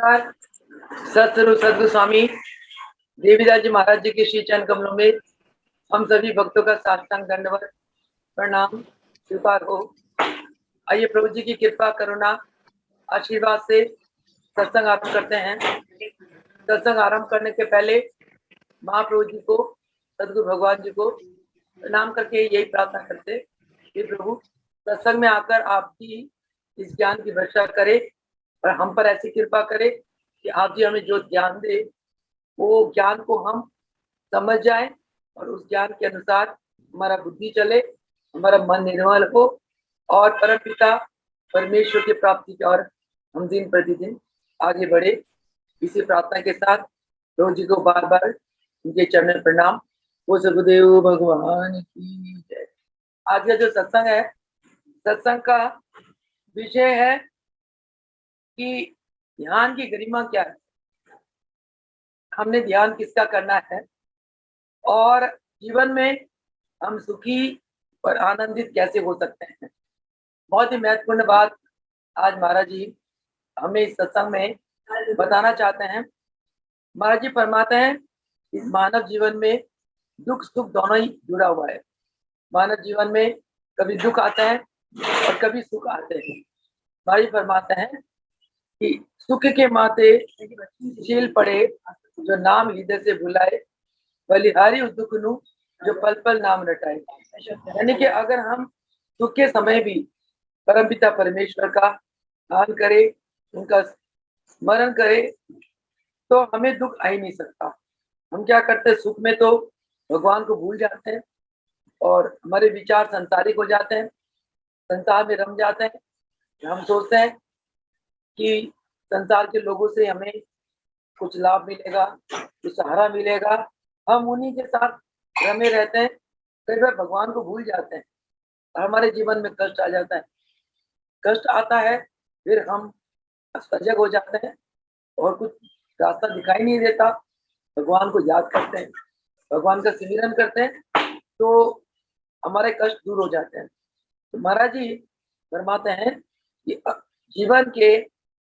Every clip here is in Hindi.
नमस्कार। सतगुरु सदगुरु स्वामी देवीदास जी महाराज जी के श्री चरण कमलों में हम सभी भक्तों का साष्टांग दंडवत प्रणाम स्वीकार हो। आइए प्रभु जी की कृपा करुणा आशीर्वाद से सत्संग आरंभ करते हैं। सत्संग आरंभ करने के पहले महाप्रभु जी को, सदगुरु भगवान जी को प्रणाम करके यही प्रार्थना करते कि प्रभु सत्संग में आकर आपकी इस ज्ञान की वर्षा करे और हम पर ऐसी कृपा करे कि आप जी हमें जो ज्ञान दे वो ज्ञान को हम समझ जाए और उस ज्ञान के अनुसार हमारा बुद्धि चले, हमारा मन निर्मल हो और परम पिता परमेश्वर की प्राप्ति की ओर हम दिन प्रतिदिन आगे बढ़े। इसी प्रार्थना के साथ प्रभु जी को बार बार उनके चरण में प्रणाम। वो सदगुरुदेव भगवान की जय। आज का जो सत्संग है, सत्संग का विषय है कि ध्यान की गरिमा क्या है, हमने ध्यान किसका करना है और जीवन में हम सुखी और आनंदित कैसे हो सकते हैं। बहुत ही महत्वपूर्ण बात आज महाराज जी हमें इस सत्संग में बताना चाहते हैं। महाराज जी फरमाते हैं इस मानव जीवन में दुख सुख दोनों ही जुड़ा हुआ है। मानव जीवन में कभी दुख आता है और कभी सुख आते हैं। महाराज जी फरमाते हैं कि सुख के माथे झील पड़े जो नाम हृदय से भुलाए, बलिहारी उस दुख नु जो पल पल नाम रटाए। यानी कि अगर हम दुख के समय भी परमपिता परमेश्वर का ध्यान करें, उनका स्मरण करें तो हमें दुख आ ही नहीं सकता। हम क्या करते हैं, सुख में तो भगवान को भूल जाते हैं और हमारे विचार संसारिक हो जाते हैं, संसार में रम जाते हैं। हम सोचते हैं कि संसार के लोगों से हमें कुछ लाभ मिलेगा, कुछ सहारा मिलेगा, हम उन्हीं के साथ रमे रहते हैं। कई बार भगवान को भूल जाते हैं और हमारे जीवन में कष्ट आ जाता है। कष्ट आता है फिर हम सजग हो जाते हैं और कुछ रास्ता दिखाई नहीं देता, भगवान को याद करते हैं, भगवान का सिमरन करते हैं तो हमारे कष्ट दूर हो जाते हैं। तो महाराज जी फरमाते हैं कि जीवन के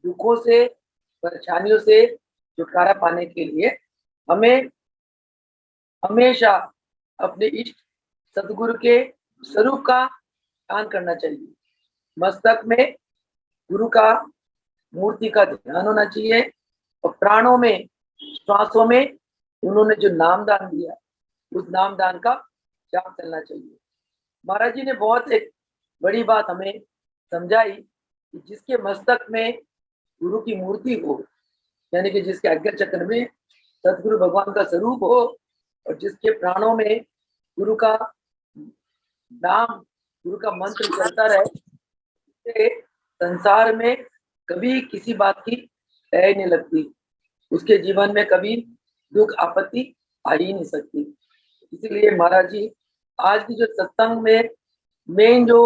दुखों से, परेशानियों से छुटकारा पाने के लिए हमें हमेशा अपने इष्ट सदगुरु के स्वरूप का ध्यान करना चाहिए। मस्तक में गुरु का मूर्ति का ध्यान होना चाहिए और प्राणों में, श्वासों में उन्होंने जो नामदान दिया उस नामदान का जाप चलना चाहिए। महाराज जी ने बहुत एक बड़ी बात हमें समझाई कि जिसके मस्तक में गुरु की मूर्ति हो, यानी कि जिसके आज्ञा चक्र में सदगुरु भगवान का स्वरूप हो और जिसके प्राणों में गुरु का नाम, गुरु का मंत्र चलता रहे, संसार में कभी किसी बात की तय नहीं लगती, उसके जीवन में कभी दुख आपत्ति आ ही नहीं सकती। इसीलिए महाराज जी आज की जो सत्संग में मेन जो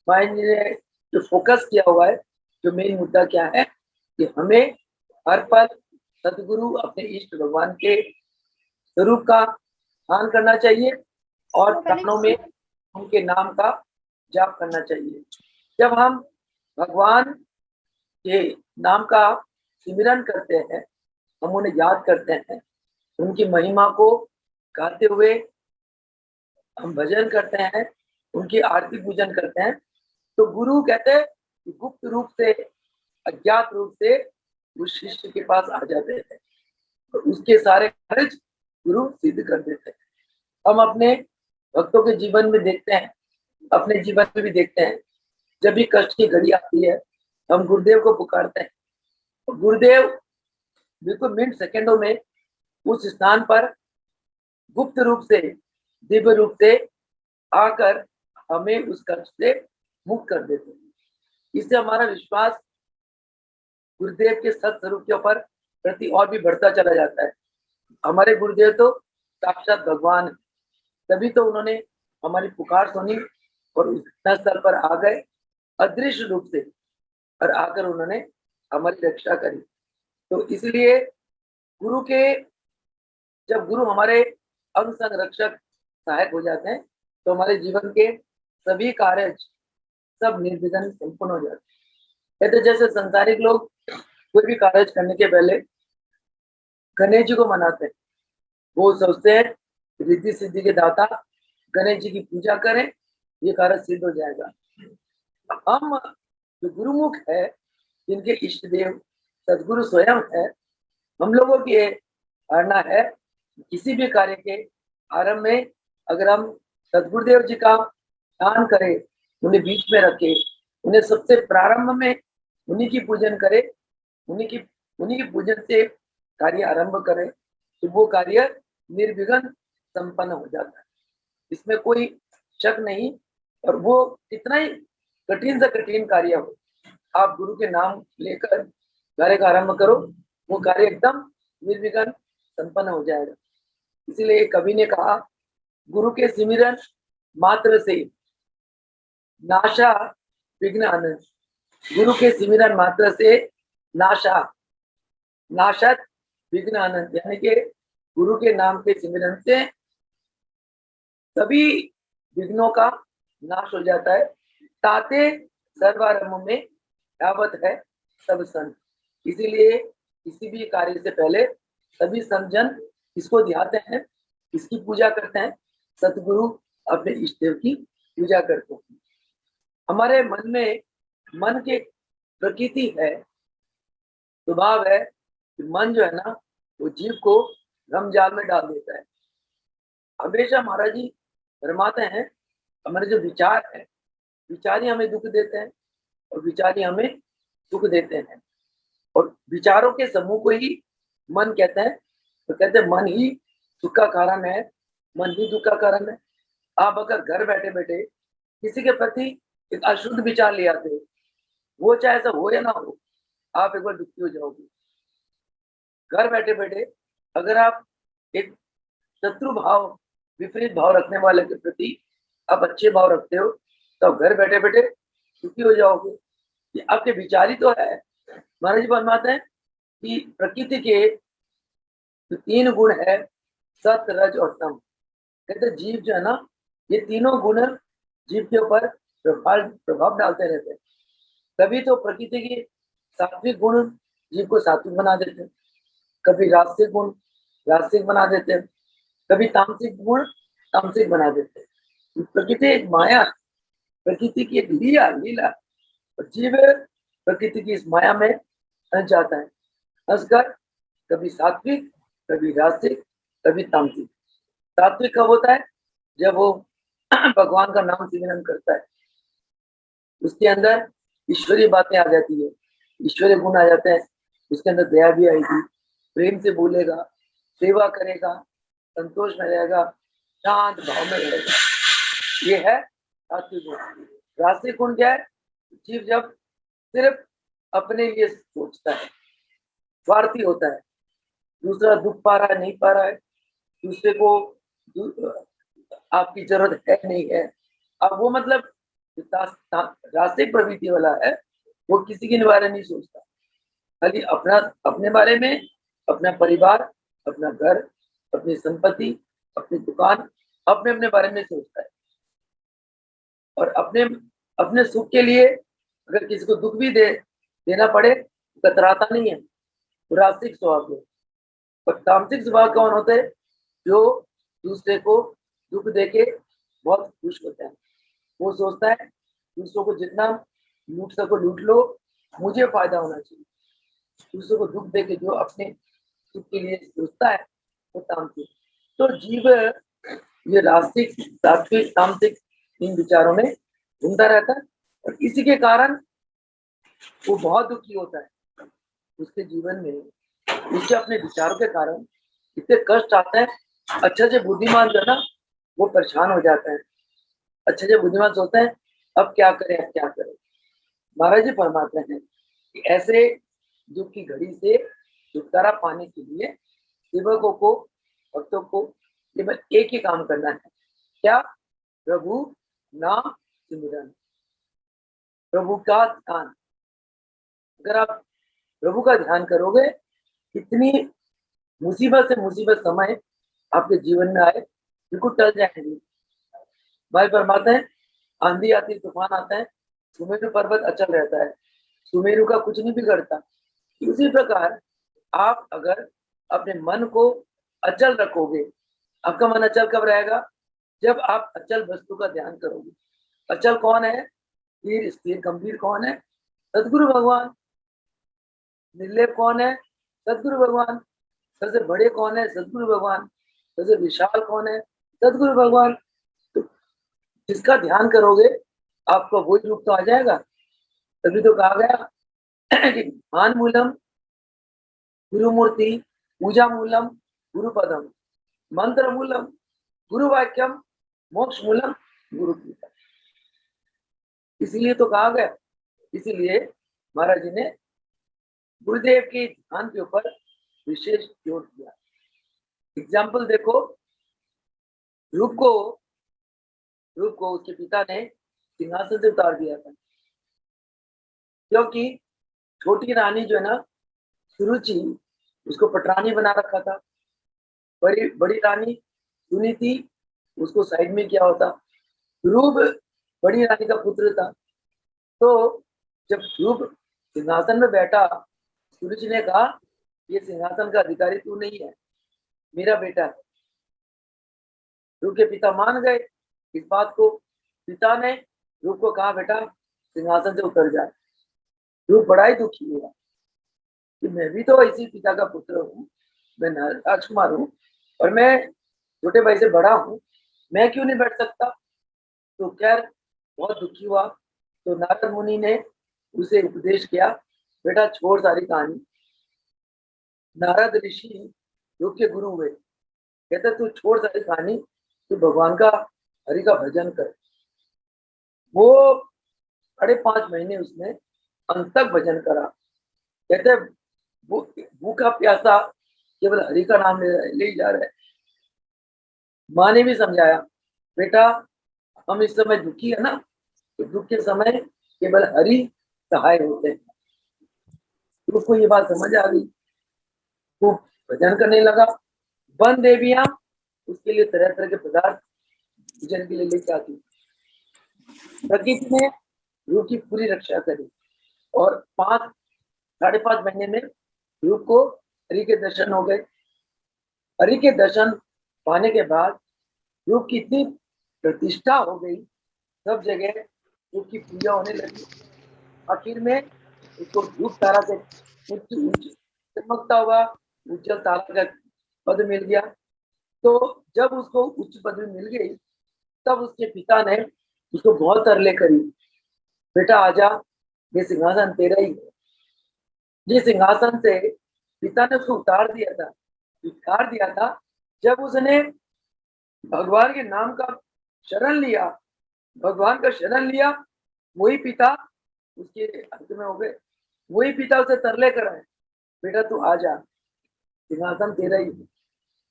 महाराज जी ने जो फोकस किया हुआ है, जो मेन मुद्दा क्या है कि हमें हर पल सदगुरु अपने इष्ट भगवान के स्वरूप का ध्यान करना चाहिए और प्राणों में उनके नाम का जाप करना चाहिए। जब हम भगवान के नाम का सिमरन करते हैं, हम उन्हें याद करते हैं, उनकी महिमा को गाते हुए हम भजन करते हैं, उनकी आरती पूजन करते हैं, तो गुरु कहते हैं कि गुप्त रूप से, अज्ञात रूप से उस शिष्य के पास आ जाते हैं और उसके सारे कार्य गुरु सिद्ध कर देते हैं। हम अपने भक्तों के जीवन में देखते हैं, अपने जीवन में भी देखते हैं, जब भी कष्ट की घड़ी आती है हम गुरुदेव को पुकारते हैं और गुरुदेव बिल्कुल मिनट सेकंडों में उस स्थान पर गुप्त रूप से, दिव्य रूप से आकर हमें उस कष्ट से मुक्त कर देते हैं। इससे हमारा विश्वास गुरुदेव के सत स्वरूप के ऊपर प्रति और भी बढ़ता चला जाता है। हमारे गुरुदेव तो साक्षात भगवान है, तभी तो उन्होंने हमारी पुकार सुनी और उस स्तर पर आ गए अदृश्य रूप से और आकर उन्होंने हमारी रक्षा करी। तो इसलिए गुरु के, जब गुरु हमारे अंग संग रक्षक सहायक हो जाते हैं तो हमारे जीवन के सभी कार्य सब निर्विघ्न संपूर्ण हो जाते हैं। कहते जैसे संसारिक लोग कोई भी कार्य करने के पहले गणेश जी को मनाते हैं। वो सोचते हैं रिद्धि सिद्धि के दाता गणेश जी की पूजा करें, ये कार्य सिद्ध हो जाएगा। हम जो गुरुमुख है, जिनके इष्ट देव सदगुरु स्वयं है, हम लोगों की ये धारणा है किसी भी कार्य के आरंभ में अगर हम सदगुरुदेव जी का ध्यान करें, उन्हें बीच में रखे, उन्हें सबसे प्रारंभ में उन्हीं की पूजन करें, उन्हीं की पूजन से कार्य आरंभ करें, तो वो कार्य निर्विघ्न संपन्न हो जाता है, इसमें कोई शक नहीं। और वो कितना ही कठिन से कठिन कार्य हो, आप गुरु के नाम लेकर कार्य का आरंभ करो, वो कार्य एकदम निर्विघ्न संपन्न हो जाएगा। इसीलिए कवि ने कहा, गुरु के सिमरन मात्र से नाशा विघ्न अनंत। गुरु के सिमरन मात्र से नाशा नाशत विघ्न अनंत, यानी कि गुरु के नाम के सिमरन से सभी विघ्नों का नाश हो जाता है। ताते सर्वारंभ में यावत है सब संत। इसीलिए किसी भी कार्य से पहले सभी संत जन इसको ध्याते हैं, इसकी पूजा करते हैं, सतगुरु अपने इष्ट देव की पूजा करते हैं। हमारे मन में मन की प्रकृति है, स्वभाव है कि मन जो है ना, वो जीव को भ्रम जाल में डाल देता है। हमेशा महाराज जी फरमाते हैं, हमारे जो विचार है, विचार ही हमें दुख देते हैं और विचार ही हमें सुख देते हैं। और विचारों के समूह को ही मन कहते हैं। तो कहते हैं मन ही सुख का कारण है, मन ही दुख का कारण है। आप अगर घर बैठे बैठे किसी के प्रति एक अशुद्ध विचार ले आते हो, वो चाहे ऐसा हो या ना हो, आप एक बार दुखी हो जाओगे। घर बैठे बैठे अगर आप एक शत्रु भाव, विपरीत भाव रखने वाले के प्रति आप अच्छे भाव रखते हो, तो घर बैठे बैठे दुखी हो जाओगे। ये आपके विचार ही तो है। महाराज जी फरमाते हैं कि प्रकृति के जो 3 गुण है, सत रज और तम। कहते जीव जो है ना, ये तीनों गुण जीव के ऊपर प्रभाव डालते रहते हैं। कभी तो प्रकृति की सात्विक गुण जीव को सात्विक बना देते हैं, कभी राजसिक गुण राजसिक बना देते हैं, कभी तामसिक गुण तामसिक बना देते हैं। प्रकृति एक माया, प्रकृति की एक लीला, और जीव प्रकृति की इस माया में फंस जाता है। हंसकर कभी सात्विक, कभी राजसिक, कभी तामसिक। सात्विक कब होता है? जब वो भगवान का नाम सिमरन करता है, उसके अंदर ईश्वरीय बातें आ जाती है, ईश्वरीय गुण आ जाते हैं, उसके अंदर दया भी आएगी, प्रेम से बोलेगा, सेवा करेगा, संतोष में रहेगा, शांत भाव में रहेगा। ये है सात्विक गुण। राजसिक गुण क्या है? जीव जब सिर्फ अपने लिए सोचता है, स्वार्थी होता है, दूसरा दुख पा रहा है नहीं पा रहा है, दूसरे को आपकी जरूरत है नहीं है, अब वो मतलब रास्ते प्रवृत्ति वाला है, वो किसी के बारे में नहीं सोचता, खाली अपने बारे में, अपना परिवार, अपना घर, अपनी संपत्ति, अपनी दुकान, अपने अपने बारे में सोचता है। और अपने सुख के लिए अगर किसी को दुख भी देना पड़े, कतराता नहीं है, रास्तिक स्वभाव है। और तामसिक स्वभाव कौन होते हैं? जो दूसरे को दुख देके बहुत खुश होता है। वो सोचता है दूसरों को जितना लूट सको लूट लो, मुझे फायदा होना चाहिए। दूसरों को दुख देके जो अपने सुख के लिए सोचता है, वो तामसिक। तो जीव ये रास्तिक, सात्विक, तामसिक इन विचारों में घूमता रहता है, और इसी के कारण वो बहुत दुखी होता है। उसके जीवन में उसके अपने विचारों के कारण इतने कष्ट आते हैं। अच्छे से बुद्धिमान जो है ना, वो परेशान हो जाते हैं। अच्छे से बुद्धिमान सोचते हैं अब क्या करें, अब क्या करें। महाराज जी फरमाते हैं कि ऐसे दुख की घड़ी से छुटकारा पाने के लिए सेवकों को, भक्तों को केवल एक ही काम करना है। क्या? प्रभु नाम सिमरन, प्रभु का ध्यान। अगर आप प्रभु का ध्यान करोगे, इतनी मुसीबत से मुसीबत समय आपके जीवन में आए, बिल्कुल टल जाएंगे। भाई फरमाते हैं आंधी आती, तूफान आता है, सुमेरु पर्वत अचल रहता है, सुमेरु का कुछ नहीं बिगड़ता, उसी प्रकार आप अगर अपने मन को अचल रखोगे, आपका मन अचल कब रहेगा? जब आप अचल वस्तु का ध्यान करोगे। अचल कौन है? स्थिर स्थिर गंभीर कौन है? सदगुरु भगवान। निर्लेप कौन है? सदगुरु भगवान। सबसे बड़े कौन है? सदगुरु भगवान। सबसे विशाल कौन है? सदगुरु भगवान। तो जिसका ध्यान करोगे आपका वही रूप तो आ जाएगा। तभी तो कहा गया कि ध्यान मूलम गुरुमूर्ति, पूजा मूलम गुरुपदम, मंत्र मूलम गुरु वाक्यम, मोक्ष मूलम गुरु गीता। इसीलिए तो कहा गया। इसीलिए महाराज जी ने गुरुदेव के ध्यान के ऊपर विशेष जोर दिया। एग्जाम्पल देखो, ध्रुव को उसके पिता ने सिंहासन से उतार दिया था, क्योंकि छोटी रानी जो है ना सुरुचि, उसको पटरानी बना रखा था। बड़ी रानी सुनी थी, उसको साइड में किया होता। ध्रुव बड़ी रानी का पुत्र था। तो जब ध्रुव सिंहासन में बैठा, सुरुचि ने कहा ये सिंहासन का अधिकारी तू नहीं है, मेरा बेटा है। ध्रुव के पिता मान गए इस बात को। पिता ने ध्रुव को कहा बेटा सिंहासन से उतर जाए। ध्रुव बड़ा ही दुखी हुआ कि मैं भी तो इसी पिता का पुत्र हूँ, मैं राजकुमार हूँ और मैं छोटे भाई से बड़ा हूँ, मैं क्यों नहीं बैठ सकता? तो खैर बहुत दुखी हुआ। तो नारद मुनि ने उसे उपदेश किया, बेटा छोड़ सारी कहानी। नारद ऋषि योग के गुरु हुए, कहते तू छोड़ सारी कहानी, तू भगवान का हरि का भजन कर। वो 5.5 महीने उसने अंत तक भजन करा। कहते भूखा प्यासा केवल हरि का नाम ले ही जा रहा है। माँ ने भी समझाया, बेटा हम इस समय दुखी है ना, तो दुख के समय केवल हरि सहाय होते हैं। तो उसको ये बात समझ आ गई, वो भजन करने लगा। वन देवियां उसके लिए तरह तरह के पदार्थ भजन के लिए लेके आती। प्रकृति ने ध्रुव की पूरी रक्षा करी और 5.5 महीने में ध्रुव को हरि के दर्शन हो गए। हरि के दर्शन पाने के बाद ध्रुव की इतनी प्रतिष्ठा हो गई, सब जगह ध्रुव की पूजा होने लगी। आखिर में उसको ध्रुव तारा से चमकता हुआ उज्जवल तारा का पद मिल गया। तो जब उसको उच्च पदवी मिल गई, तब उसके पिता ने उसको बहुत तरले करी, बेटा आजा, ये सिंहासन तेरा ही है। ये सिंहासन से पिता ने उसको उतार दिया था जब उसने भगवान के नाम का शरण लिया, भगवान का शरण लिया। वही पिता उसके अंत में हो गए, वही पिता उसे तरले कराए, बेटा तू आजा, सिंहासन तेरा ही है।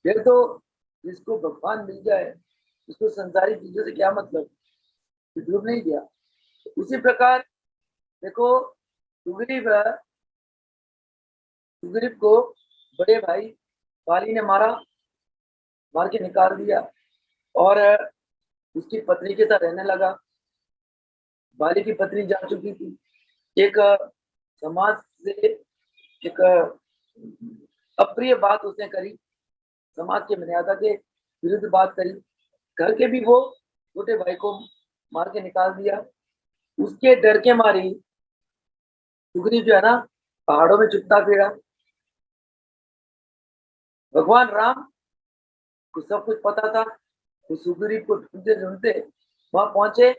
फिर तो जिसको भगवान मिल जाए उसको संसारी चीजों से क्या मतलब, ध्रुव नहीं दिया। उसी प्रकार देखो, सुग्रीव को बड़े भाई बाली ने मार के निकाल दिया और उसकी पत्नी के साथ रहने लगा। बाली की पत्नी जा चुकी थी। एक समाज से एक अप्रिय बात उसने करी, समाज की मर्यादा के विरुद्ध बात करी, घर के भी वो छोटे भाई को मार के निकाल दिया। उसके डर के मारी सुग्रीव जो है ना पहाड़ों में चुपता फिरा। भगवान राम को सब कुछ पता था, तो सुग्रीव को ढूंढते ढूंढते वहां पहुंचे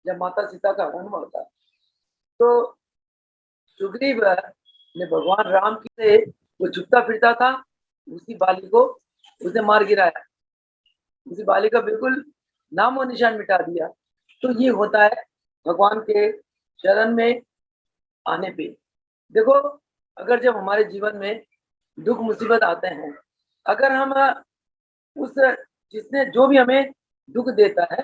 जब माता सीता का हरण हुआ था। तो सुग्रीव ने भगवान राम की से वो छुपता फिरता था, उसी बाली को उसने मार गिराया, उसी बाली का बिल्कुल नामो निशान मिटा दिया। तो ये होता है भगवान के शरण में आने पे। देखो, अगर जब हमारे जीवन में दुख मुसीबत आते हैं, अगर हम उस जिसने जो भी हमें दुख देता है,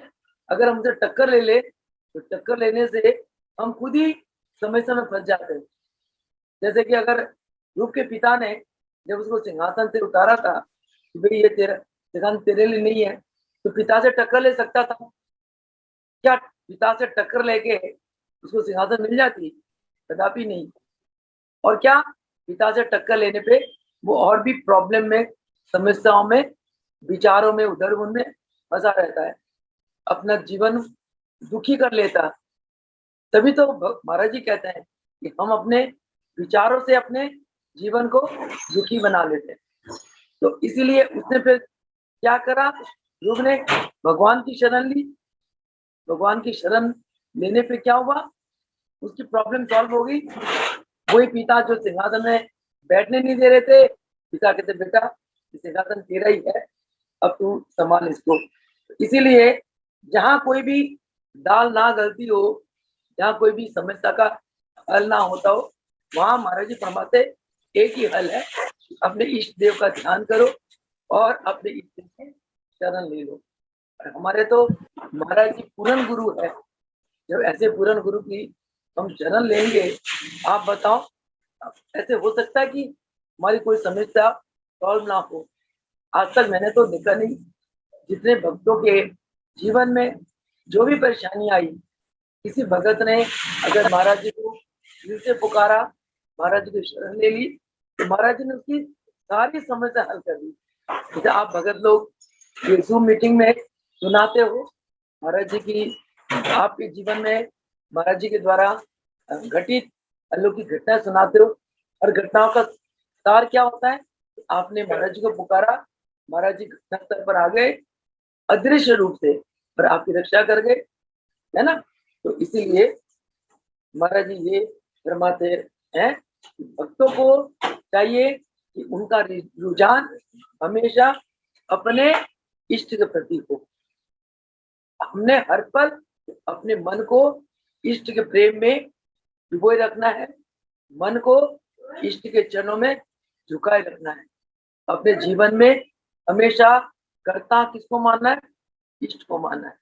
अगर हम उसे टक्कर ले ले, तो टक्कर लेने से हम खुद ही समस्या में फंस जाते हैं। जैसे कि अगर ध्रुव के पिता ने जब उसको सिंहासन से उतारा था कि भाई ये तेरा सिंहासन तेरे लिए नहीं है, तो पिता से टक्कर ले सकता था क्या? पिता से टक्कर लेके उसको सिंहासन मिल जाती? कदापि नहीं। और क्या पिता से टक्कर लेने पे वो और भी प्रॉब्लम में, समस्याओं में, विचारों में, उधर उनमें फंसा रहता है, अपना जीवन दुखी कर लेता है। तभी तो महाराज जी कहते हैं कि हम अपने विचारों से अपने जीवन को दुखी बना लेते हैं। तो इसीलिए उसने फिर क्या करा, ध्रुव ने भगवान की शरण ली। भगवान की शरण लेने पे क्या हुआ, उसकी प्रॉब्लम सॉल्व हो गई। वही पिता जो सिंहासन में बैठने नहीं दे रहे थे, पिता कहते बेटा सिंहासन तेरा ही है, अब तू संभाल इसको। इसीलिए जहां कोई भी दाल ना गलती हो, जहाँ कोई भी समस्या का हल ना होता हो, वहां महाराज जी फरमाते एक ही हल है, अपने इष्ट देव का ध्यान करो और अपने इष्ट देव की शरण ले लो। हमारे तो महाराज जी पूर्ण गुरु है, जब ऐसे पूर्ण गुरु की हम शरण लेंगे, आप बताओ ऐसे हो सकता है कि हमारी कोई समस्या सॉल्व ना हो। आज तक मैंने तो देखा नहीं, जितने भक्तों के जीवन में जो भी परेशानी आई, किसी भगत ने अगर महाराज जी को दिल से पुकारा, महाराज जी की शरण ले ली, तो महाराज जी ने उसकी सारी समस्या हल कर दी। जैसे आप भगत लोग ये जूम मीटिंग में सुनाते हो महाराज जी की, आपके जीवन में महाराज जी के द्वारा घटित अलौकिक घटना सुनाते हो, और घटनाओं का सार क्या होता है, आपने महाराज जी को पुकारा, महाराज जी घटना स्तर पर आ गए अदृश्य रूप से, और आपकी रक्षा कर गए, है ना। तो इसीलिए महाराज जी ये फरमाते हैं, भक्तों को चाहिए कि उनका रुझान हमेशा अपने इष्ट के प्रति हो। हमने हर पल अपने मन को इष्ट के प्रेम में डुबोए रखना है, मन को इष्ट के चरणों में झुकाए रखना है। अपने जीवन में हमेशा कर्ता किसको मानना है, इष्ट को मानना है।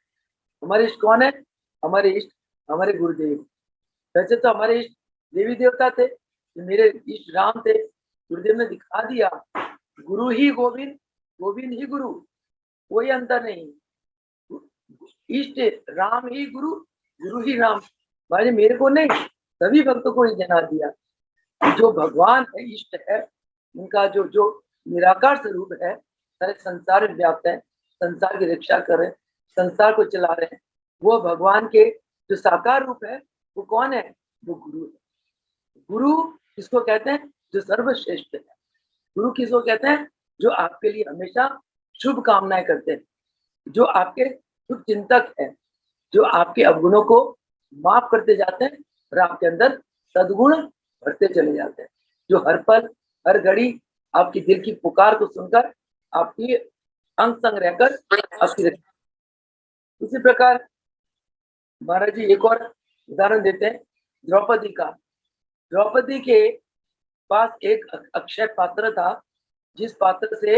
हमारे इष्ट कौन है, हमारे इष्ट हमारे गुरुदेव। वैसे तो हमारे इष्ट देवी देवता थे, मेरे इष्ट राम थे, गुरुदेव ने दिखा दिया गुरु ही गोविंद, गोविंद ही गुरु, कोई अंतर नहीं। इष्ट राम ही गुरु, गुरु ही राम। भाई मेरे को नहीं, सभी भक्तों को ही जना दिया, जो भगवान है, इष्ट है, उनका जो जो निराकार स्वरूप है, सारे संसार में व्याप्त है, संसार की रक्षा कर रहे हैं, संसार को चला रहे हैं, वो भगवान के जो साकार रूप है, वो कौन है, वो गुरु है। गुरु किसको कहते हैं, जो सर्वश्रेष्ठ है। गुरु किसको कहते हैं, जो आपके लिए हमेशा शुभ कामनाएं करते हैं, जो आपके शुभ चिंतक है, जो आपके अवगुणों को माफ करते जाते हैं और आपके अंदर सद्गुण भरते चले जाते हैं, जो हर पल हर घड़ी आपकी दिल की पुकार को सुनकर आपकी अंग संग रहकर आपकी रक्षा। इसी प्रकार महाराज जी एक और उदाहरण देते हैं द्रौपदी का। द्रौपदी के पास एक अक्षय पात्र था, जिस पात्र से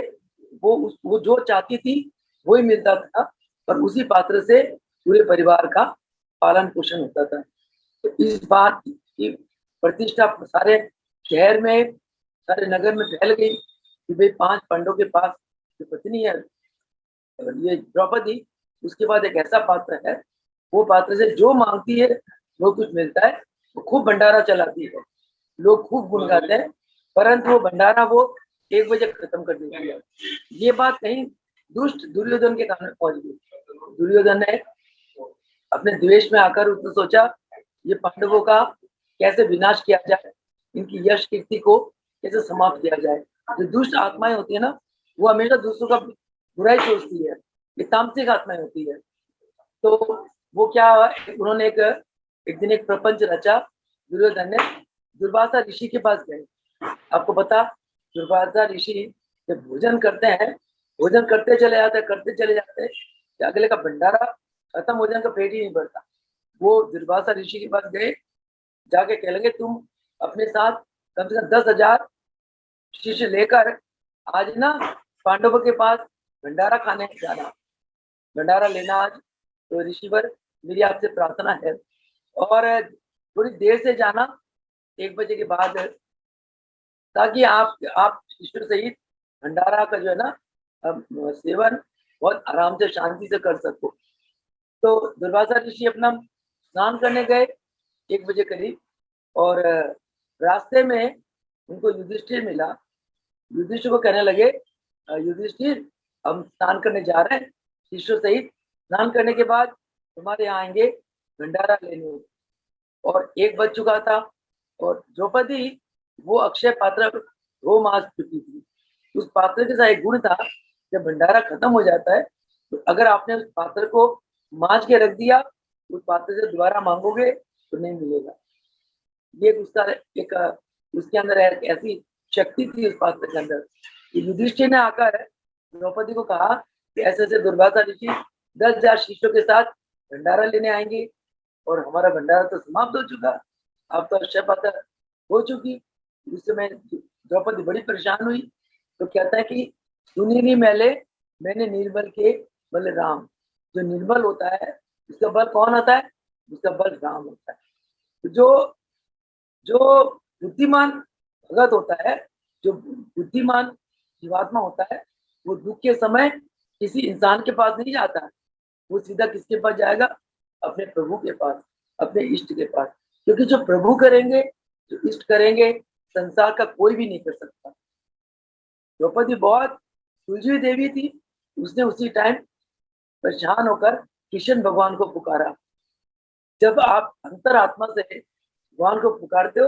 वो जो चाहती थी वही मिलता था, और उसी पात्र से पूरे परिवार का पालन पोषण होता था। तो इस बात की प्रतिष्ठा सारे शहर में, सारे नगर में फैल गई कि भाई 5 पांडवों के पास जो पत्नी है ये द्रौपदी, उसके बाद एक ऐसा पात्र है, वो पात्र से जो मांगती है वो कुछ मिलता है, वो खूब भंडारा चलाती है, लोग खूब गुण गाते हैं, परंतु वो भंडारा वो 1 बजे खत्म कर देती है। ये बात कहीं दुष्ट दुर्योधन के कान में पहुंच गई। दुर्योधन ने अपने द्वेष में आकर उसने सोचा ये पांडवों का कैसे विनाश किया जाए, इनकी यश कीर्ति को कैसे समाप्त किया जाए। जो दुष्ट आत्माएं होती है ना, वो हमेशा दूसरों का बुराई सोचती है, ये तामसिक आत्माएं होती है। तो वो क्या, उन्होंने एक दिन एक प्रपंच रचा। दुर्योधन ने दुर्वासा ऋषि के पास गए। आपको पता, दुर्वासा ऋषि जब भोजन करते हैं, भोजन करते चले जाते, अगले का भंडारा खत्म हो जाने का पेट ही नहीं भरता। वो दुर्वासा ऋषि के पास गए, जाके कह लगे तुम अपने साथ कम से कम 10,000 शिष्य लेकर आज ना पांडवों के पास भंडारा खाने जाना, भंडारा लेना आज। तो ऋषिवर मेरी आपसे प्रार्थना है, और थोड़ी देर से जाना, 1 बजे के बाद, ताकि आप ईश्वर सहित भंडारा का जो है ना सेवन बहुत आराम से शांति से कर सको। तो दुर्वासा ऋषि अपना स्नान करने गए 1 बजे करीब, और रास्ते में उनको युधिष्ठिर मिला। युधिष्ठिर को कहने लगे, युधिष्ठिर हम स्नान करने जा रहे हैं शिष्यों सहित, स्नान करने के बाद तुम्हारे यहाँ आएंगे भंडारा लेने। और एक बज चुका था और द्रौपदी वो अक्षय पात्र वो माज चुकी थी। उस पात्र के साथ एक गुण था, जब भंडारा खत्म हो जाता है तो अगर आपने उस पात्र को माज के रख दिया, उस पात्र से दोबारा मांगोगे तो नहीं मिलेगा। ये उसका एक उसके अंदर एक ऐसी शक्ति थी उस पात्र के अंदर। युधिष्ठिर ने आकर द्रौपदी को कहा कि ऐसे ऐसे दुर्वासा ऋषि 10,000 शिष्यों के साथ भंडारा लेने आएंगे और हमारा भंडारा तो समाप्त हो चुका, अब तो अक्षय पात्र हो चुकी। उस समय द्रौपदी बड़ी परेशान हुई, तो कहता है कि सुनी नहीं मैले मैंने निर्बल के बल राम। जो निर्बल होता है उसका बल कौन होता है? उसका बल राम होता है। तो जो बुद्धिमान भगत होता है, जो बुद्धिमान जीवात्मा होता है, वो दुख के समय किसी इंसान के पास नहीं जाता है, वो सीधा किसके पास जाएगा? अपने प्रभु के पास, अपने इष्ट के पास। क्योंकि जो प्रभु करेंगे, जो इष्ट करेंगे, संसार का कोई भी नहीं कर सकता। द्रौपदी बहुत सुलझी हुई देवी थी, उसने उसी टाइम परेशान होकर कृष्ण भगवान को पुकारा। जब आप अंतरात्मा से भगवान को पुकारते हो,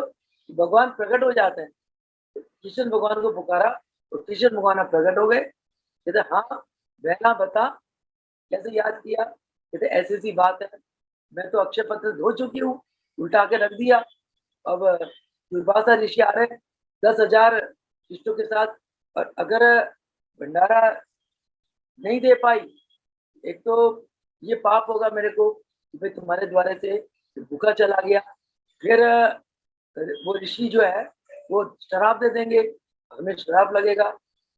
भगवान प्रकट हो जाते हैं। कृष्ण भगवान को पुकारा तो कृष्ण भगवान प्रकट हो गए। कहते हाँ बहना बता कैसे याद किया? कहते ऐसी ऐसी बात है, मैं तो अक्षय पत्र धो चुकी हूँ, उल्टा के रख दिया। अब दुर्वासा ऋषि आ रहे 10,000 शिष्यों के साथ, और अगर भंडारा नहीं दे पाई, एक तो ये पाप होगा मेरे को कि भाई तुम्हारे द्वारे से भूखा चला गया, फिर वो ऋषि जो है वो शराब दे देंगे, हमें शराब लगेगा।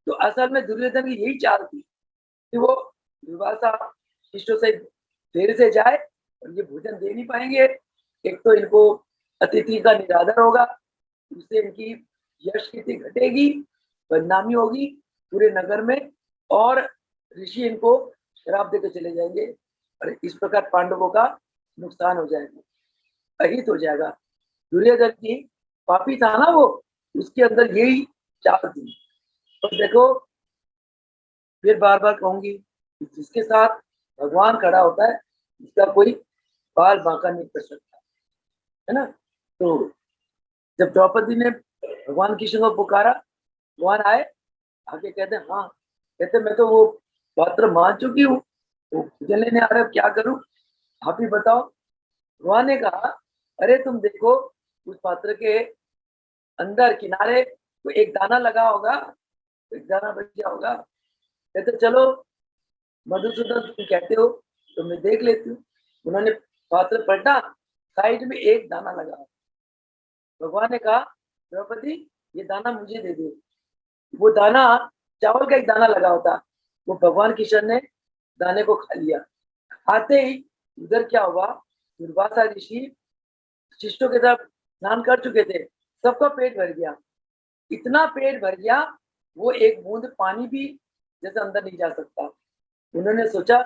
तो असल में दुर्योधन की यही चाल थी कि वो दुर्वासा शिष्यों से देर से जाए और ये भोजन दे नहीं पाएंगे। एक तो इनको अतिथि का निरादर होगा, उससे इनकी यश कीर्ति घटेगी, बदनामी होगी पूरे नगर में, और ऋषि इनको शराब देकर चले जाएंगे और इस प्रकार पांडवों का नुकसान हो जाएगा, अहित हो जाएगा। दुर्योधन की पापी था ना वो, उसके अंदर यही चाल थी। तो देखो, फिर बार बार कहूंगी, जिसके साथ भगवान खड़ा होता है उसका कोई बाल बांका नहीं कर सकता, है ना। तो जब द्रौपदी ने भगवान कृष्ण को पुकारा, भगवान आए, आके कहते हाँ, कहते मैं तो वो पात्र मान चुकी हूँ, वो पूजन लेने आ रहे, क्या करूं आप ही बताओ। भगवान ने कहा अरे तुम देखो उस पात्र के अंदर किनारे तो एक दाना लगा होगा, एक दाना बच गया होगा। कहते चलो मधुसूदन तुम कहते हो तो मैं देख लेती हूँ। उन्होंने पात्र पलटा, साइड में एक दाना लगा। भगवान ने कहा द्रौपदी ये दाना मुझे दे दो। वो दाना चावल का एक दाना लगा होता, वो भगवान कृष्ण ने दाने को खा लिया। खाते ही उधर क्या हुआ, दुर्वासा ऋषि शिष्यों के साथ स्नान कर चुके थे, सबका पेट भर गया। इतना पेट भर गया, वो एक बूंद पानी भी जैसे अंदर नहीं जा सकता। उन्होंने सोचा,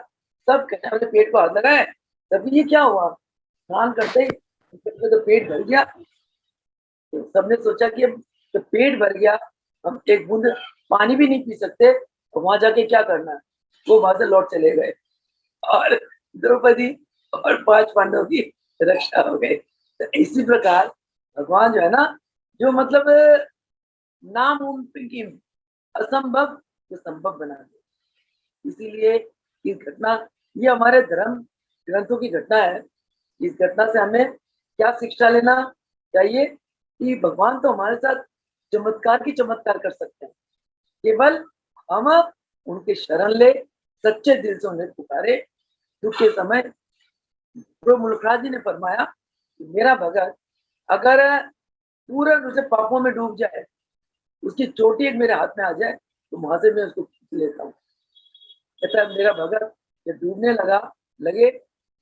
सब कहने वाले पेट को हाथ लगाए, तभी ये क्या हुआ, स्नान करते ही तो पेट भर गया। तो सबने सोचा कि अब तो पेट भर गया, हम एक बूंद पानी भी नहीं पी सकते, तो वहां जाके क्या करना है। वो वहां से लौट चले गए और द्रौपदी और 5 पांडवों की रक्षा हो गई। तो इसी प्रकार भगवान जो है ना, जो मतलब नामुमकिन असंभव को संभव बना दे। इसीलिए इस घटना, ये हमारे धर्म ग्रंथों की घटना है। इस घटना से हमें क्या शिक्षा लेना चाहिए कि भगवान तो हमारे साथ चमत्कार की चमत्कार कर सकते हैं, केवल हम उनके शरण ले, सच्चे दिल से उन्हें पुकारे। दुख के समय प्रभु मुलखराज जी ने फरमाया कि मेरा भगत अगर पूरा रूप से पापों में डूब जाए, उसकी चोटी एक मेरे हाथ में आ जाए, तो वहां से मैं उसको खींच लेता हूँ। कहता है मेरा भगत जब डूबने लगे,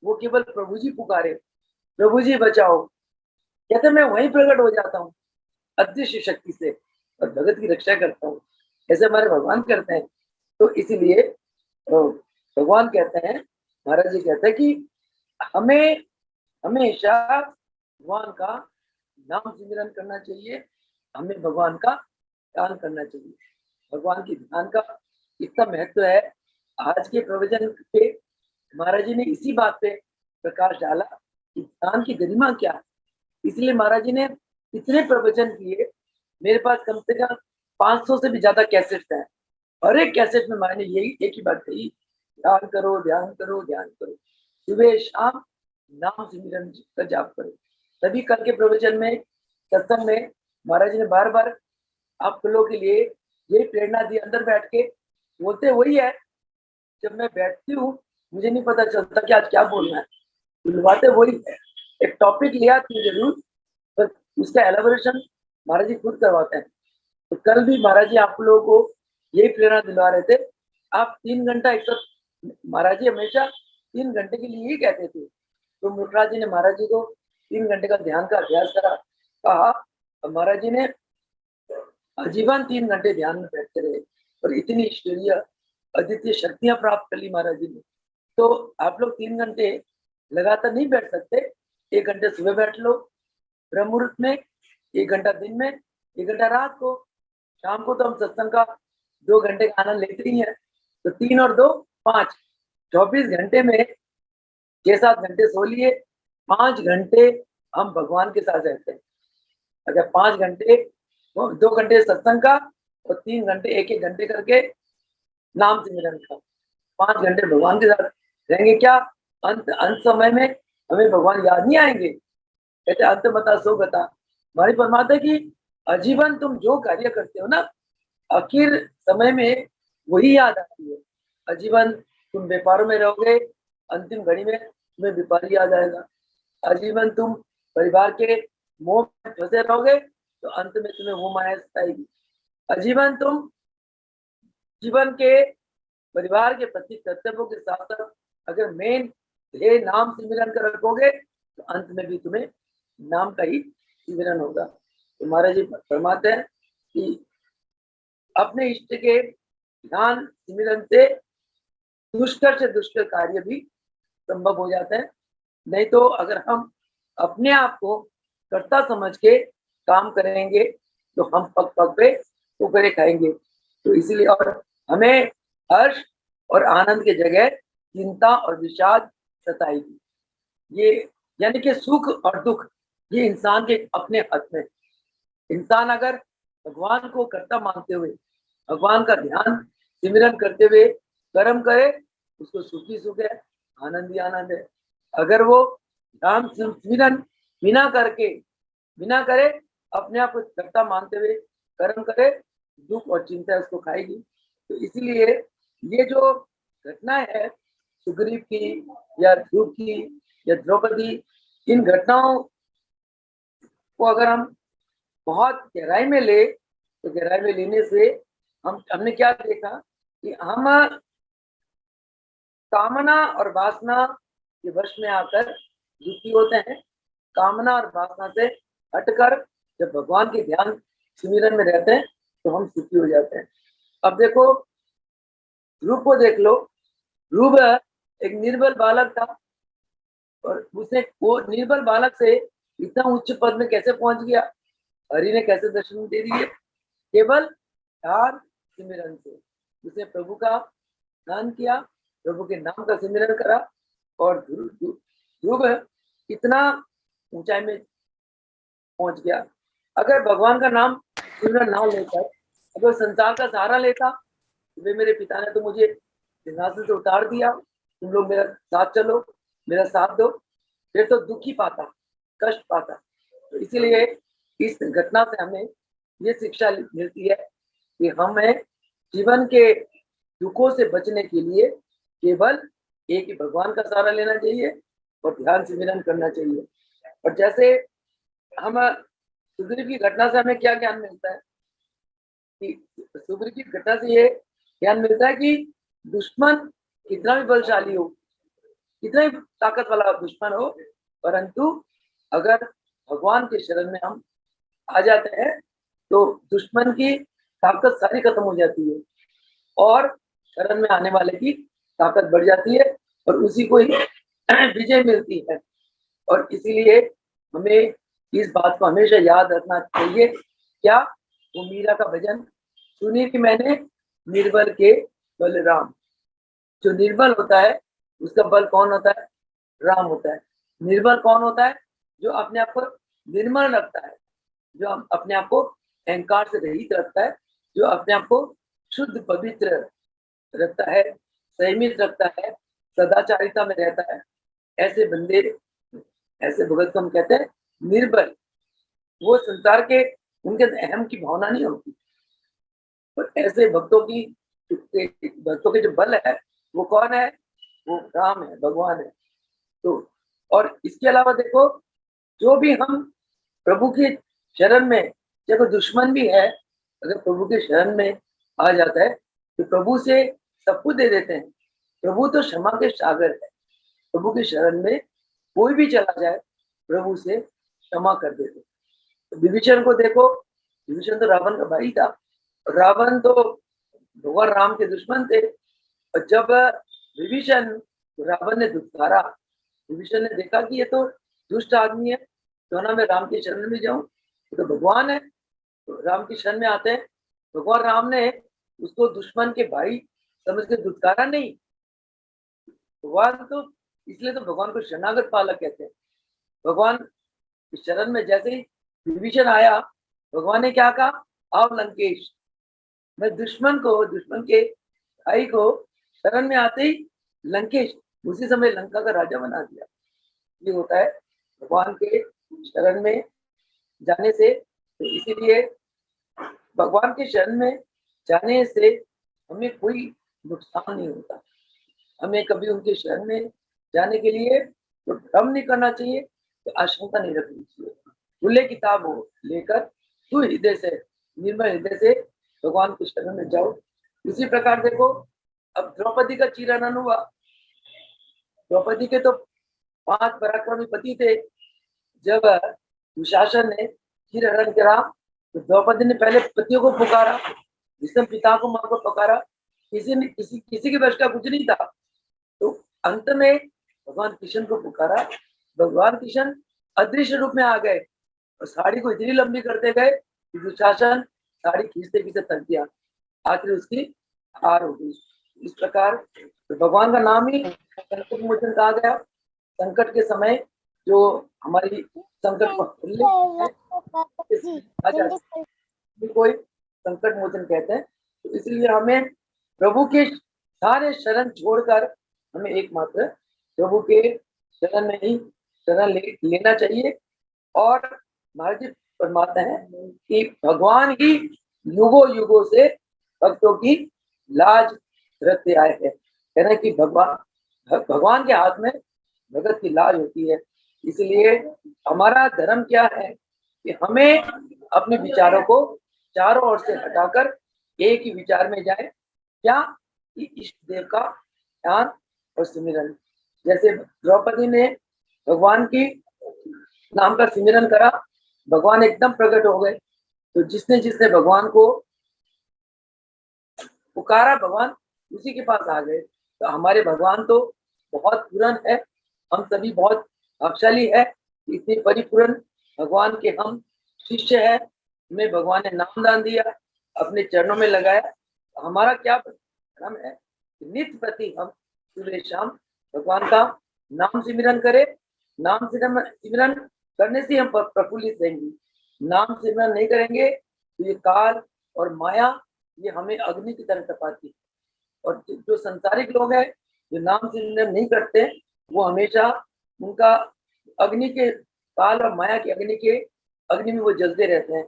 वो केवल प्रभु जी पुकारे, प्रभु जी बचाओ, कहते मैं वहीं प्रकट हो जाता हूँ अदृश्य शक्ति से और भगत की रक्षा करता हूँ। ऐसे हमारे भगवान करते हैं। तो इसीलिए भगवान कहते हैं, महाराज जी कहते हैं कि हमें हमेशा भगवान का नाम सिमरन करना चाहिए, हमें भगवान का ध्यान करना चाहिए। भगवान के ध्यान का इतना महत्व है। आज के प्रवचन पे महाराज जी ने इसी बात पे प्रकाश डाला कि ध्यान की गरिमा क्या है। इसलिए महाराज जी ने इतने प्रवचन किए। मेरे पास कम से कम 500 से भी ज्यादा कैसेट है। हर एक कैसेट में मैंने यही एक ही बात कही, ध्यान करो, ध्यान करो, ध्यान करो, सुबह शाम नाम सिमरन का जाप करो। तभी कल के प्रवचन में, सत्संग में महाराज जी ने बार बार आप लोगों के लिए यही प्रेरणा दी। अंदर बैठ के बोलते वही है, जब मैं बैठती हूँ मुझे नहीं पता चलता कि आज क्या बोलना है, बुलवाते वही है। एक टॉपिक लिया थी जरूर, पर उसका एलाबोरेशन महाराज जी खुद करवाते हैं। तो कल भी महाराज जी आप लोगों को यही प्रेरणा दिलवा रहे थे। आप 3 घंटा एक साथ, महाराज जी हमेशा 3 घंटे के लिए ही कहते थे। तो मुखराज जी ने महाराज जी को 3 घंटे का ध्यान का अभ्यास करा, कहा, महाराज जी ने आजीवन 3 घंटे ध्यान में बैठते रहे और इतनी ईश्वरीय अद्वितीय शक्तियां प्राप्त कर ली महाराज जी ने। तो आप लोग 3 घंटे लगातार नहीं बैठ सकते। 1 घंटे सुबह बैठ लो ब्रह्म मुहूर्त में, 1 घंटा दिन में, 1 घंटा रात को। शाम को तो हम सत्संग का 2 घंटे का आनंद लेते ही हैं। तो 3 और 2 5, 24 घंटे में 6-7 घंटे सो लिए, 5 घंटे हम भगवान के साथ रहते हैं। अगर 5 घंटे, 2 घंटे सत्संग का और 3 घंटे, 1-1 घंटे करके नाम सिमरन का, 5 घंटे भगवान के साथ रहेंगे। क्या अंत समय में हमें भगवान याद नहीं आएंगे? कहते अंत मता सो गता। हमारी परमात्मा की आजीवन तुम जो कार्य करते हो ना, आखिर समय में वही याद आती है। आजीवन तुम व्यापारों में रहोगे, अंतिम घड़ी में तुम्हें व्यापारी याद आएगा। आजीवन तुम परिवार के मोह में फंसे रहोगे तो अंत में तुम्हें वो माया सताएगी। आजीवन तुम जीवन के परिवार के प्रति कर्तव्यों के साथ साथ अगर मेन ध्येय नाम सिमरन कर रखोगे तो अंत में भी तुम्हें नाम का ही सिमरन होगा। तो महाराज जी फरमाते हैं कि अपने इष्ट के ध्यान सिमरन से दुष्कर से दुष्कर कार्य भी संभव हो जाते हैं। नहीं तो अगर हम अपने आप को कर्ता समझ के काम करेंगे तो हम पग पग पे ठोकरे खाएंगे। तो इसीलिए और हमें हर्ष और आनंद की जगह चिंता और विषाद सताएगी। ये यानी कि सुख और दुख ये इंसान के अपने हाथ में। इंसान अगर भगवान को कर्ता मानते हुए भगवान का ध्यान सिमरन करते हुए कर्म करे, उसको सुख ही सुख है, आनंद ही आनंद है। अगर वो ध्यान सिमरन बिना करे अपने आप को कर्ता मानते हुए कर्म करे, दुख और चिंता उसको खाएगी। तो इसीलिए ये जो घटना है सुग्रीव की या ध्रुव की या द्रौपदी, इन घटनाओं को अगर हम बहुत गहराई में ले तो गहराई में लेने से हमने क्या देखा कि हम कामना और वासना के वश में आकर दुखी होते हैं। कामना और वासना से हटकर जब भगवान के ध्यान सिमरन में रहते हैं तो हम सुखी हो जाते हैं। अब देखो ध्रुव को देख लो। ध्रुव एक निर्बल बालक था और उसने वो निर्बल बालक से इतना उच्च पद में कैसे पहुंच गया? हरि ने कैसे दर्शन दे दिए? केवल ध्यान सिमरन से। उसने प्रभु का ध्यान किया, प्रभु के नाम का सिमरन करा और ध्रुव इतना ऊंचाई में पहुंच गया। अगर भगवान का नाम सिमरन ना लेकर अगर संसार का सहारा लेता, वे मेरे पिता ने तो मुझे सिंहासन से उतार दिया, तुम लोग मेरा साथ चलो, मेरा साथ दो, फिर तो दुख ही पाता, कष्ट पाता। तो इसीलिए इस घटना से हमें ये शिक्षा मिलती है कि हमें जीवन के दुखों से बचने के लिए केवल एक ही भगवान का सहारा लेना चाहिए और ध्यान सिमरन करना चाहिए। और जैसे हम सुग्रीव की घटना से हमें क्या ज्ञान मिलता है कि सुग्रीव की घटना से ये ज्ञान मिलता है कि दुश्मन कितना भी बलशाली हो, कितना भी ताकत वाला दुश्मन हो, परंतु अगर भगवान के शरण में हम आ जाते हैं तो दुश्मन की ताकत सारी खत्म हो जाती है और शरण में आने वाले की ताकत बढ़ जाती है और उसी को ही विजय मिलती है। और इसीलिए हमें इस बात को हमेशा याद रखना चाहिए क्या? वो मीरा का भजन सुनी थी मैंने, निर्बल के बलराम। जो निर्बल होता है उसका बल कौन होता है? राम होता है। निर्बल कौन होता है? जो अपने आप को निर्मल रखता है, जो अपने आप को अहंकार से रहित रखता है, जो अपने आप को शुद्ध पवित्र रखता है, संयमित रखता है, सदाचारिता में रहता है। ऐसे बंदे, ऐसे भगत को हम कहते हैं निर्बल। वो संसार के, उनके अहम की भावना नहीं होती। पर ऐसे भक्तों के जो बल है वो कौन है? वो राम है, भगवान है। तो और इसके अलावा देखो, जो भी हम प्रभु के शरण में, देखो दुश्मन भी है, अगर प्रभु के शरण में आ जाता है तो प्रभु से सब कुछ दे देते हैं। प्रभु तो क्षमा के सागर है। प्रभु के शरण में कोई भी चला जाए, प्रभु से क्षमा कर देते। तो विभीषण को देखो, विभीषण तो रावण का भाई था। रावण तो भगवान राम के दुश्मन थे। और जब विभीषण रावण ने दुत्कारा, विभीषण ने देखा कि ये तो दुष्ट आदमी है, तो ना मैं राम के शरण में जाऊं, तो भगवान है, तो राम की शरण में आते हैं। भगवान राम ने उसको दुश्मन के भाई समझ के दुत्कारा नहीं। भगवान तो, इसलिए तो भगवान को शरणागत पालक कहते हैं। भगवान की शरण में जैसे ही विभीषण आया, भगवान ने क्या कहा? आओ लंकेश। मैं दुश्मन के भाई को शरण में आते ही लंकेश, उसी समय लंका का राजा बना दिया। ये होता है भगवान के शरण में जाने से। तो इसीलिए भगवान के शरण में जाने से हमें कोई नुकसान नहीं होता। हमें कभी उनके शरण में जाने के लिए तो भ्रम नहीं करना चाहिए, तो आशंका नहीं रखनी चाहिए। खुले किताब हो लेकर तू हृदय से, निर्मल हृदय से भगवान के शरण में जाओ। इसी प्रकार देखो, अब द्रौपदी का चीरहरण हुआ। द्रौपदी के तो 5 पराक्रमी पति थे। जब दुशासन ने चीरहरण करा तो द्रौपदी ने पहले पतियों को पुकारा, जिसने पिता को, माँ को पुकारा। किसी के वश का कुछ नहीं था। तो अंत में भगवान कृष्ण को पुकारा। भगवान कृष्ण अदृश्य रूप में आ गए और साड़ी को इतनी लंबी करते गए कि दुशासन साड़ी खींचते खींचते थक गया। आखिर उसकी हार हो गई। इस प्रकार तो भगवान का नाम ही संकट मोचन कहा गया। संकट के समय जो हमारी संकट को कोई संकट मोचन कहते हैं। तो इसलिए हमें प्रभु के सारे शरण छोड़कर हमें एकमात्र प्रभु के शरण में ही शरण लेना चाहिए। और महाराज जी फरमाते हैं कि भगवान ही युगों युगों से भक्तों की लाज रखते आए हैं। कहना कि भगवान के हाथ में भगत की लाज होती है। इसलिए हमारा धर्म क्या है कि हमें अपने विचारों को चारों ओर से हटाकर एक ही विचार में जाए। क्या? कि इष्ट देव का ध्यान और सिमरन। जैसे द्रौपदी ने भगवान की नाम का सिमरन करा, भगवान एकदम प्रकट हो गए। तो जिसने जिसने भगवान को पुकारा, भगवान उसी के पास आ गए। तो हमारे भगवान तो बहुत पूर्ण है। हम सभी बहुत भाग्यशाली है, इतने परिपूर्ण भगवान के हम शिष्य है। हमें भगवान ने नाम दान दिया, अपने चरणों में लगाया। हमारा क्या धर्म है? नित्य प्रति हम सुबह शाम भगवान का नाम सिमरन करें। नाम सिमरन करने से हम प्रफुल्लित रहेंगे। नाम सिमरन नहीं करेंगे तो ये काल और माया ये हमें अग्नि की तरह तपाती है। और जो संसारिक लोग हैं, जो नाम सिमरन नहीं करते, वो हमेशा उनका अग्नि के, काल और माया की अग्नि में वो जलते रहते हैं।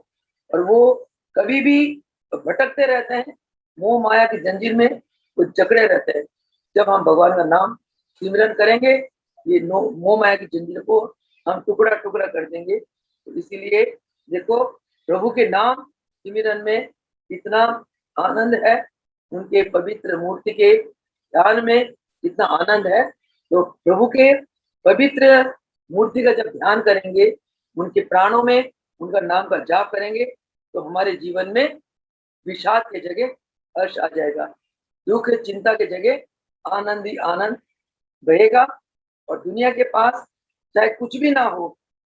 और वो कभी भी भटकते रहते हैं, मोह माया की जंजीर में वो जकड़े रहते हैं। जब हम भगवान का नाम सिमरन करेंगे, ये मोह माया की जंजीर को हम टुकड़ा टुकड़ा कर देंगे। तो इसीलिए देखो, प्रभु के नाम सिमरन में कितना आनंद है, उनके पवित्र मूर्ति के ध्यान में कितना आनंद है। तो प्रभु के पवित्र मूर्ति का जब ध्यान करेंगे, उनके प्राणों में उनका नाम का जाप करेंगे, तो हमारे जीवन में विषाद के जगह हर्ष आ जाएगा, दुख चिंता के जगह आनंद ही आनंद बहेगा। और दुनिया के पास चाहे कुछ भी ना हो,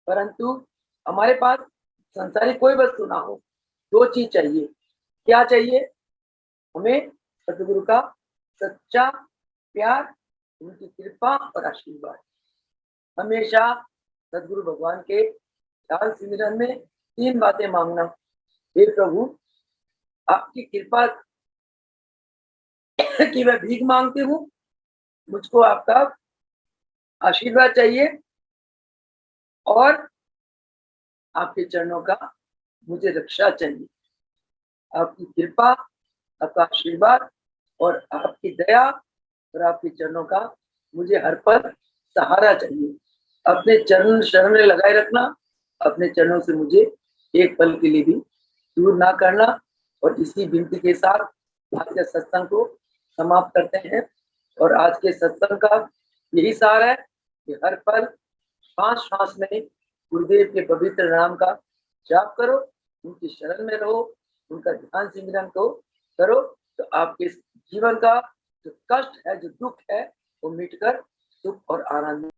परंतु हमारे पास संसारिक कोई वस्तु ना हो, दो चीज चाहिए। क्या चाहिए? हमें सदगुरु का सच्चा प्यार, उनकी कृपा और आशीर्वाद। हमेशा सदगुरु भगवान के ध्यान सिमरन में तीन बातें मांगना। हे प्रभु, आपकी कृपा की मैं भीख मांगती हूँ, मुझको आपका आशीर्वाद चाहिए और आपके चरणों का मुझे रक्षा चाहिए। आपकी कृपा, आपका आशीर्वाद और आपकी दया और आपके चरणों का मुझे हर पल सहारा चाहिए। अपने चरण शरण में लगाए रखना, अपने चरणों से मुझे एक पल के लिए भी दूर ना करना। और इसी विनती के साथ आज के सत्संग को समाप्त करते हैं। और आज के सत्संग का यही सार है कि हर पल श्वास श्वास में गुरुदेव के पवित्र नाम का जाप करो, उनकी शरण में रहो, उनका ध्यान सिमरन को करो, तो आपके जीवन का जो कष्ट है, जो दुख है, वो मिटकर सुख और आनंद